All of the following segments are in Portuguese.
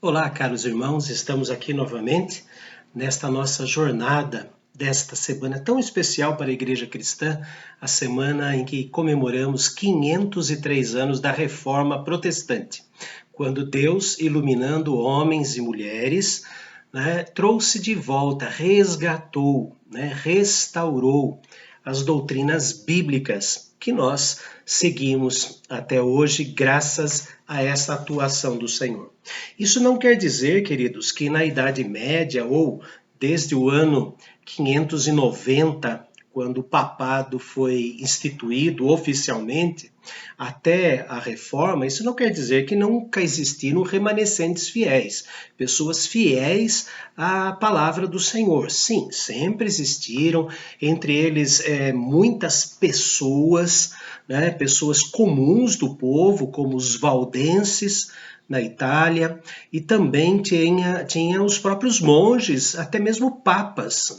Olá, caros irmãos, estamos aqui novamente nesta nossa jornada desta semana tão especial para a Igreja Cristã, a semana em que comemoramos 503 anos da Reforma Protestante, quando Deus, iluminando homens e mulheres, trouxe de volta, resgatou, restaurou as doutrinas bíblicas que nós seguimos até hoje, graças a essa atuação do Senhor. Isso não quer dizer, queridos, que na Idade Média ou desde o ano 590, quando o papado foi instituído oficialmente, até a reforma, isso não quer dizer que nunca existiram remanescentes fiéis, pessoas fiéis à palavra do Senhor. Sim, sempre existiram, entre eles muitas pessoas, pessoas comuns do povo, como os valdenses, na Itália, e também tinha os próprios monges, até mesmo papas.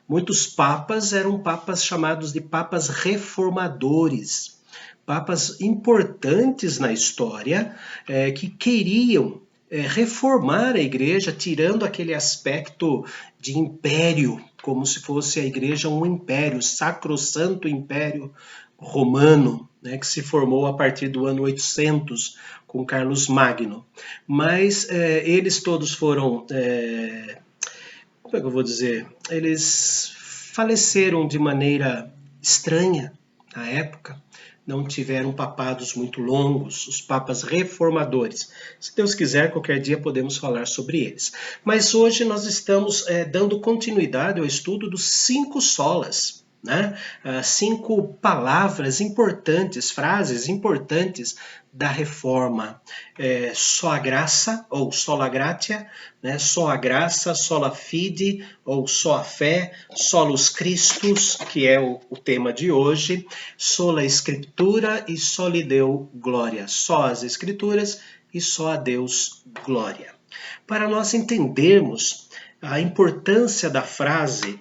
Muitos papas eram papas chamados de papas reformadores, papas importantes na história, que queriam reformar a igreja, tirando aquele aspecto de império, como se fosse a igreja um império, sacrossanto império romano, que se formou a partir do ano 800 com Carlos Magno. Mas eles todos foram, como é que eu vou dizer? Eles faleceram de maneira estranha na época, não tiveram papados muito longos, os papas reformadores. Se Deus quiser, qualquer dia podemos falar sobre eles. Mas hoje nós estamos dando continuidade ao estudo dos 5 solas, 5 palavras importantes, frases importantes da reforma. Só a graça, ou sola gratia, só a graça, sola fide, ou só a fé, solus Christus, que é o tema de hoje, sola escritura e soli Deo glória, só as escrituras e só a Deus glória. Para nós entendermos a importância da frase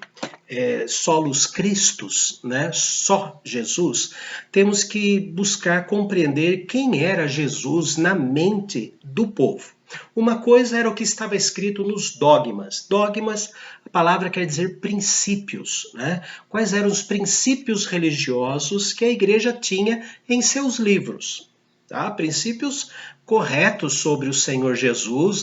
solus Christus, só Jesus, temos que buscar compreender quem era Jesus na mente do povo. Uma coisa era o que estava escrito nos dogmas. Dogmas, a palavra quer dizer princípios. Quais eram os princípios religiosos que a igreja tinha em seus livros? Princípios corretos sobre o Senhor Jesus,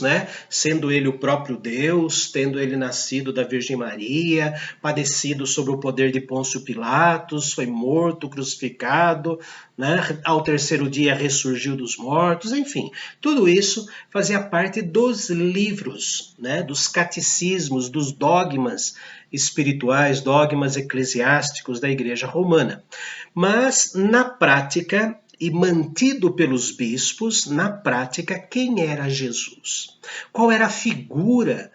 sendo ele o próprio Deus, tendo ele nascido da Virgem Maria, padecido sob o poder de Pôncio Pilatos, foi morto, crucificado, ao terceiro dia ressurgiu dos mortos, enfim, tudo isso fazia parte dos livros, dos catecismos, dos dogmas espirituais, dogmas eclesiásticos da Igreja Romana. Mas, na prática, e mantido pelos bispos, na prática, quem era Jesus? Qual era a figura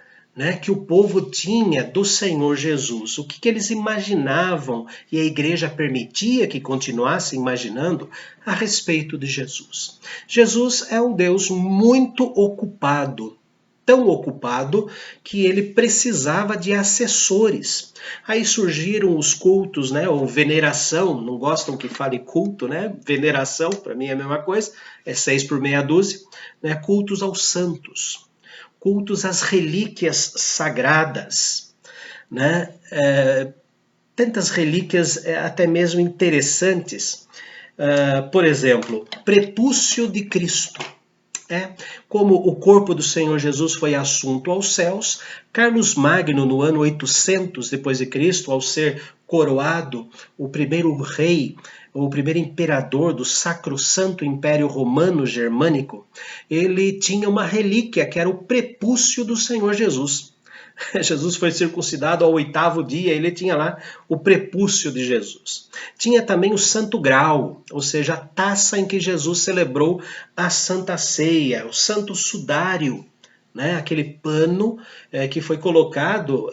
que o povo tinha do Senhor Jesus? O que eles imaginavam e a igreja permitia que continuasse imaginando a respeito de Jesus? Jesus é um Deus muito ocupado, tão ocupado que ele precisava de assessores. Aí surgiram os cultos, ou veneração, não gostam que fale culto, veneração, para mim é a mesma coisa, é 6 por meia dúzia, cultos aos santos, cultos às relíquias sagradas, tantas relíquias até mesmo interessantes, por exemplo, prepúcio de Cristo. Como o corpo do Senhor Jesus foi assunto aos céus, Carlos Magno, no ano 800 depois de Cristo, ao ser coroado o primeiro rei, o primeiro imperador do Sacrosanto Império Romano Germânico, ele tinha uma relíquia que era o prepúcio do Senhor Jesus. Jesus foi circuncidado ao 8º dia, ele tinha lá o prepúcio de Jesus. Tinha também o Santo Grau, ou seja, a taça em que Jesus celebrou a Santa Ceia, o Santo Sudário, aquele pano que foi colocado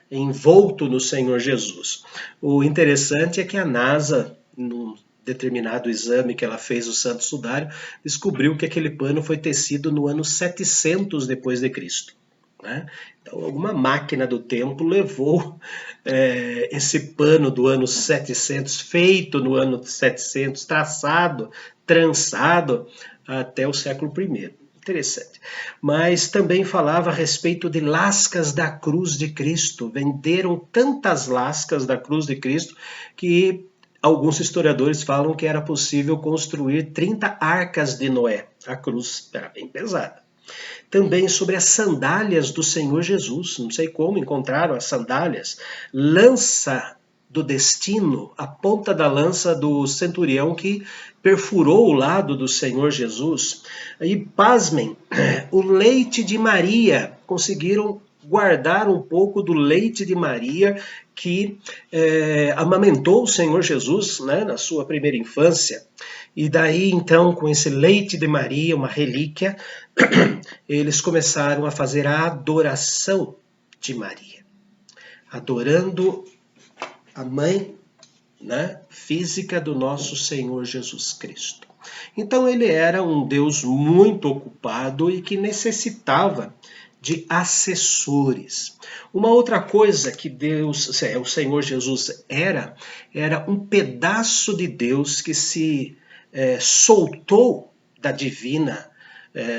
envolto no Senhor Jesus. O interessante é que a NASA, num determinado exame que ela fez o Santo Sudário, descobriu que aquele pano foi tecido no ano 700 depois de Cristo. Então, alguma máquina do tempo levou esse pano do ano 700, feito no ano 700, traçado, trançado, até o século I. Interessante. Mas também falava a respeito de lascas da cruz de Cristo. Venderam tantas lascas da cruz de Cristo que alguns historiadores falam que era possível construir 30 arcas de Noé. A cruz era bem pesada. Também sobre as sandálias do Senhor Jesus. Não sei como encontraram as sandálias. Lança do destino, a ponta da lança do centurião que perfurou o lado do Senhor Jesus. E pasmem, o leite de Maria, conseguiram guardar um pouco do leite de Maria que amamentou o Senhor Jesus, né, na sua primeira infância. E daí, então, com esse leite de Maria, uma relíquia, eles começaram a fazer a adoração de Maria, adorando a mãe, né, física do nosso Senhor Jesus Cristo. Então ele era um Deus muito ocupado e que necessitava de assessores. Uma outra coisa que Deus, o Senhor Jesus era um pedaço de Deus que se soltou da divina,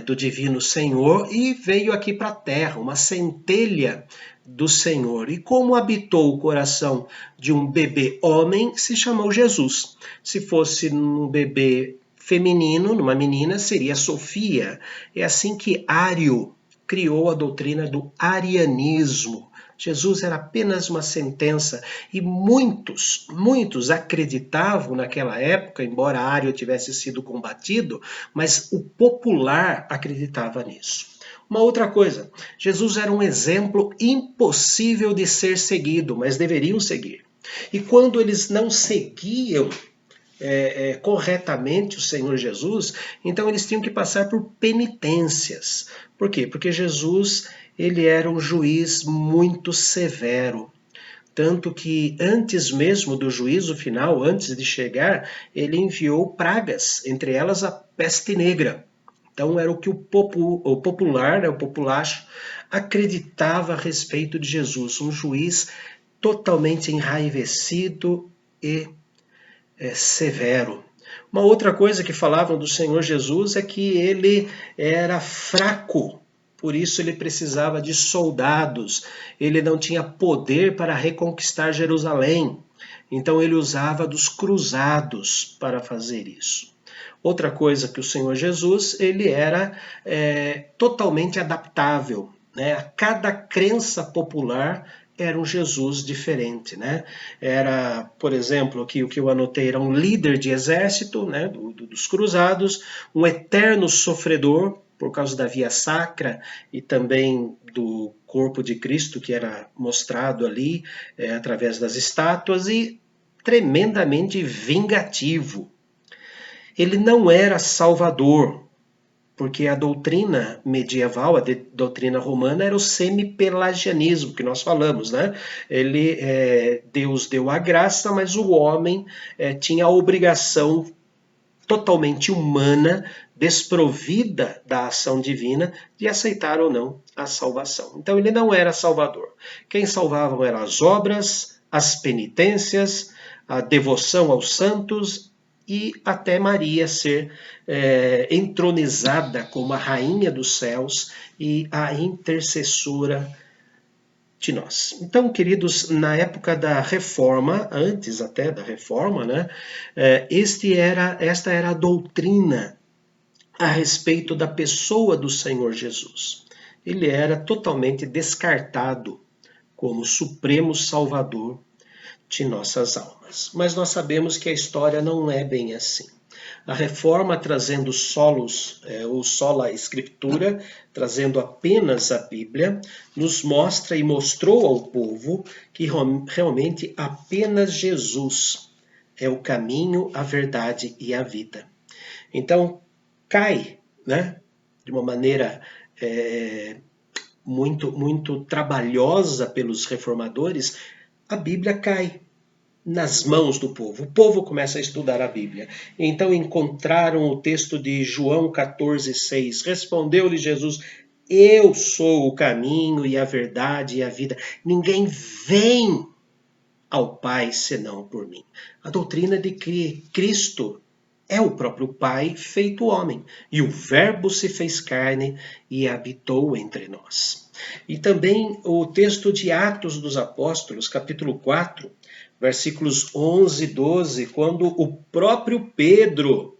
do divino Senhor e veio aqui para a terra, uma centelha do Senhor. E como habitou o coração de um bebê homem, se chamou Jesus. Se fosse um bebê feminino, numa menina, seria Sofia. É assim que Ário criou a doutrina do arianismo. Jesus era apenas uma sentença e muitos acreditavam naquela época, embora Ário tivesse sido combatido, mas o popular acreditava nisso. Uma outra coisa, Jesus era um exemplo impossível de ser seguido, mas deveriam seguir. E quando eles não seguiam corretamente o Senhor Jesus, então eles tinham que passar por penitências. Por quê? Porque Jesus ele era um juiz muito severo. Tanto que antes mesmo do juízo final, antes de chegar, ele enviou pragas, entre elas a peste negra. Então era o que o popular, o populacho, acreditava a respeito de Jesus, um juiz totalmente enraivecido e severo. Uma outra coisa que falavam do Senhor Jesus é que ele era fraco, por isso ele precisava de soldados, ele não tinha poder para reconquistar Jerusalém, então ele usava dos cruzados para fazer isso. Outra coisa que o Senhor Jesus, ele era totalmente adaptável, né? A cada crença popular era um Jesus diferente, né? Era, por exemplo, aqui o que eu anotei era um líder de exército, né, dos cruzados, um eterno sofredor por causa da via sacra e também do corpo de Cristo que era mostrado ali através das estátuas e tremendamente vingativo. Ele não era salvador, porque a doutrina medieval, a doutrina romana, era o semi-pelagianismo, que nós falamos, né? Deus deu a graça, mas o homem tinha a obrigação totalmente humana, desprovida da ação divina, de aceitar ou não a salvação. Então ele não era salvador. Quem salvavam eram as obras, as penitências, a devoção aos santos e até Maria ser entronizada como a rainha dos céus e a intercessora de nós. Então, queridos, na época da Reforma, antes até da Reforma, né, esta era a doutrina a respeito da pessoa do Senhor Jesus. Ele era totalmente descartado como Supremo Salvador de nossas almas. Mas nós sabemos que a história não é bem assim. A Reforma trazendo ou sola Escritura, trazendo apenas a Bíblia, nos mostra e mostrou ao povo que realmente apenas Jesus é o caminho, a verdade e a vida. Então, cai, né, de uma maneira muito trabalhosa pelos reformadores, a Bíblia cai nas mãos do povo. O povo começa a estudar a Bíblia. Então encontraram o texto de João 14,6. Respondeu-lhe Jesus: eu sou o caminho e a verdade e a vida. Ninguém vem ao Pai senão por mim. A doutrina de que Cristo é o próprio Pai feito homem. E o Verbo se fez carne e habitou entre nós. E também o texto de Atos dos Apóstolos, capítulo 4, versículos 11 e 12, quando o próprio Pedro,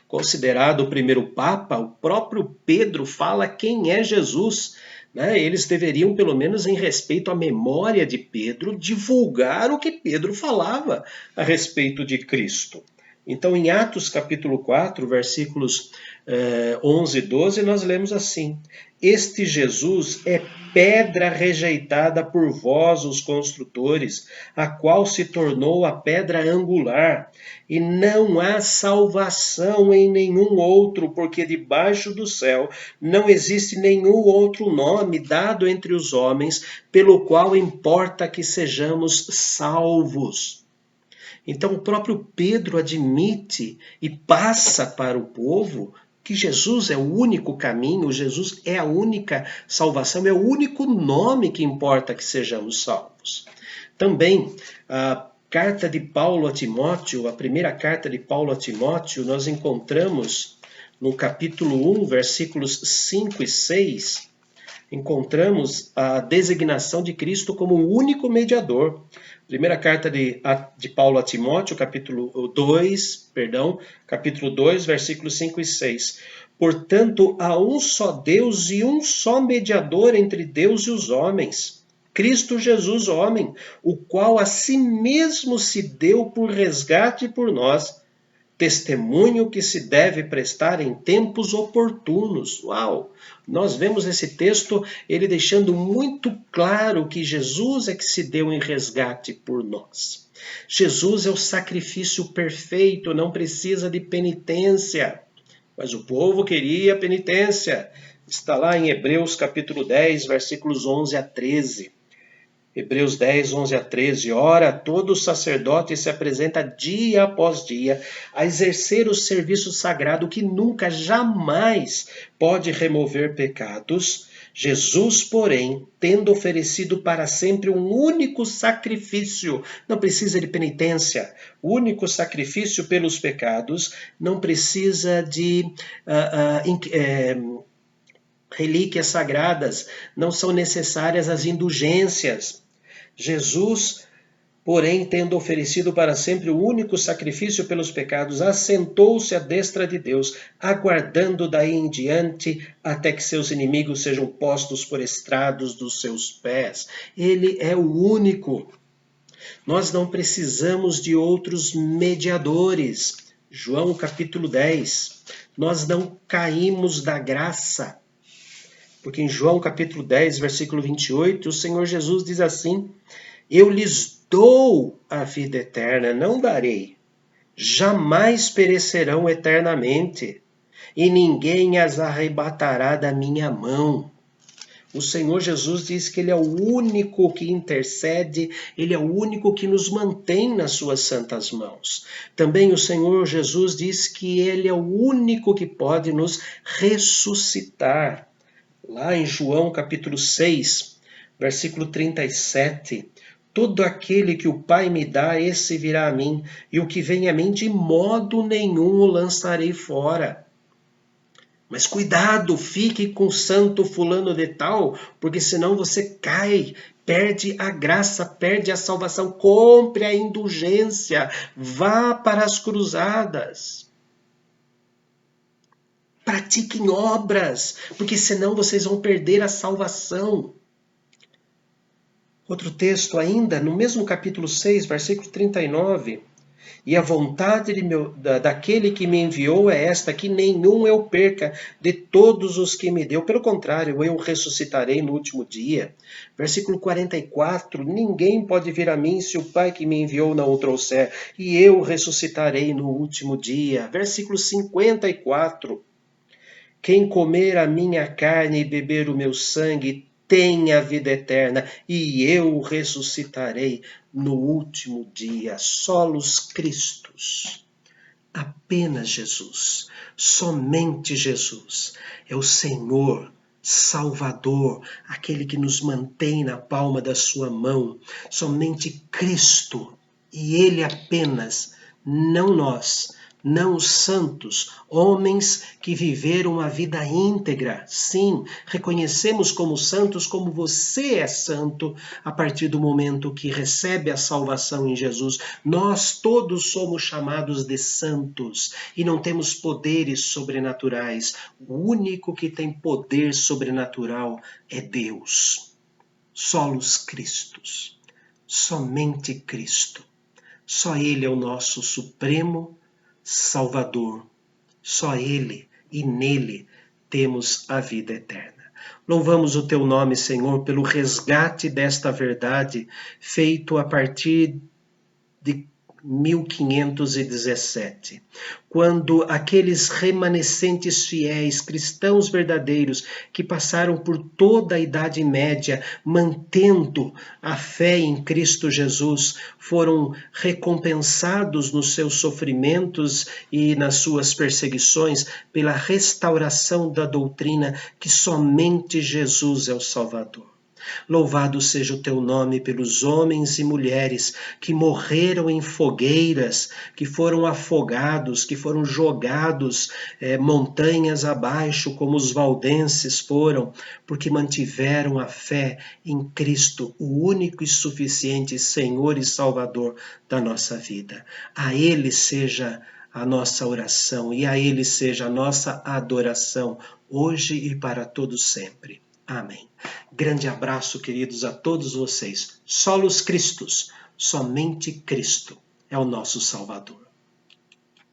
considerado o primeiro Papa, o próprio Pedro fala quem é Jesus. Eles deveriam, pelo menos em respeito à memória de Pedro, divulgar o que Pedro falava a respeito de Cristo. Então, em Atos capítulo 4, versículos 11 e 12, nós lemos assim: Este Jesus é pedra rejeitada por vós, os construtores, a qual se tornou a pedra angular. E não há salvação em nenhum outro, porque debaixo do céu não existe nenhum outro nome dado entre os homens, pelo qual importa que sejamos salvos. Então o próprio Pedro admite e passa para o povo que Jesus é o único caminho, Jesus é a única salvação, é o único nome que importa que sejamos salvos. Também a carta de Paulo a Timóteo, a primeira carta de Paulo a Timóteo, nós encontramos no capítulo 1, versículos 5 e 6, encontramos a designação de Cristo como o único mediador. Primeira carta de Paulo a Timóteo, capítulo 2, versículos 5 e 6. Portanto, há um só Deus e um só mediador entre Deus e os homens, Cristo Jesus, homem, o qual a si mesmo se deu por resgate por nós, testemunho que se deve prestar em tempos oportunos. Uau! Nós vemos esse texto, ele deixando muito claro que Jesus é que se deu em resgate por nós. Jesus é o sacrifício perfeito, não precisa de penitência. Mas o povo queria penitência. Está lá em Hebreus capítulo 10, versículos 11 a 13. Hebreus 10, 11 a 13. Ora, todo sacerdote se apresenta dia após dia a exercer o serviço sagrado que nunca, jamais pode remover pecados. Jesus, porém, tendo oferecido para sempre um único sacrifício, não precisa de penitência, único sacrifício pelos pecados, não precisa de relíquias sagradas, não são necessárias as indulgências. Jesus, porém, tendo oferecido para sempre o único sacrifício pelos pecados, assentou-se à destra de Deus, aguardando daí em diante até que seus inimigos sejam postos por estrados dos seus pés. Ele é o único. Nós não precisamos de outros mediadores. João capítulo 10. Nós não caímos da graça. Porque em João capítulo 10, versículo 28, o Senhor Jesus diz assim: Eu lhes dou a vida eterna, não darei. Jamais perecerão eternamente, e ninguém as arrebatará da minha mão. O Senhor Jesus diz que Ele é o único que intercede, Ele é o único que nos mantém nas suas santas mãos. Também o Senhor Jesus diz que Ele é o único que pode nos ressuscitar. Lá em João capítulo 6, versículo 37, todo aquele que o Pai me dá, esse virá a mim, e o que vem a mim, de modo nenhum o lançarei fora. Mas cuidado, fique com o santo fulano de tal, porque senão você cai, perde a graça, perde a salvação, compre a indulgência, vá para as cruzadas. Pratiquem obras, porque senão vocês vão perder a salvação. Outro texto ainda, no mesmo capítulo 6, versículo 39. E a vontade daquele que me enviou é esta, que nenhum eu perca de todos os que me deu. Pelo contrário, eu ressuscitarei no último dia. Versículo 44. Ninguém pode vir a mim se o Pai que me enviou não o trouxer, e eu ressuscitarei no último dia. Versículo 54. Quem comer a minha carne e beber o meu sangue tem a vida eterna, e eu ressuscitarei no último dia. Solos Christus. Apenas Jesus, somente Jesus é o Senhor, Salvador, aquele que nos mantém na palma da sua mão. Somente Cristo, e Ele apenas, não nós. não os santos, homens que viveram a vida íntegra. Sim, reconhecemos como santos como você é santo a partir do momento que recebe a salvação em Jesus. Nós todos somos chamados de santos e não temos poderes sobrenaturais. O único que tem poder sobrenatural é Deus. Solos Christus, somente Cristo. Só Ele é o nosso supremo Salvador. Só Ele e nele temos a vida eterna. Louvamos o teu nome, Senhor, pelo resgate desta verdade feito a partir de 1517, quando aqueles remanescentes fiéis, cristãos verdadeiros, que passaram por toda a Idade Média, mantendo a fé em Cristo Jesus, foram recompensados nos seus sofrimentos e nas suas perseguições pela restauração da doutrina que somente Jesus é o Salvador. Louvado seja o teu nome pelos homens e mulheres que morreram em fogueiras, que foram afogados, que foram jogados montanhas abaixo, como os valdenses foram, porque mantiveram a fé em Cristo, o único e suficiente Senhor e Salvador da nossa vida. A Ele seja a nossa oração e a Ele seja a nossa adoração, hoje e para todo sempre. Amém. Grande abraço, queridos, a todos vocês. Solos Christus, somente Cristo é o nosso Salvador.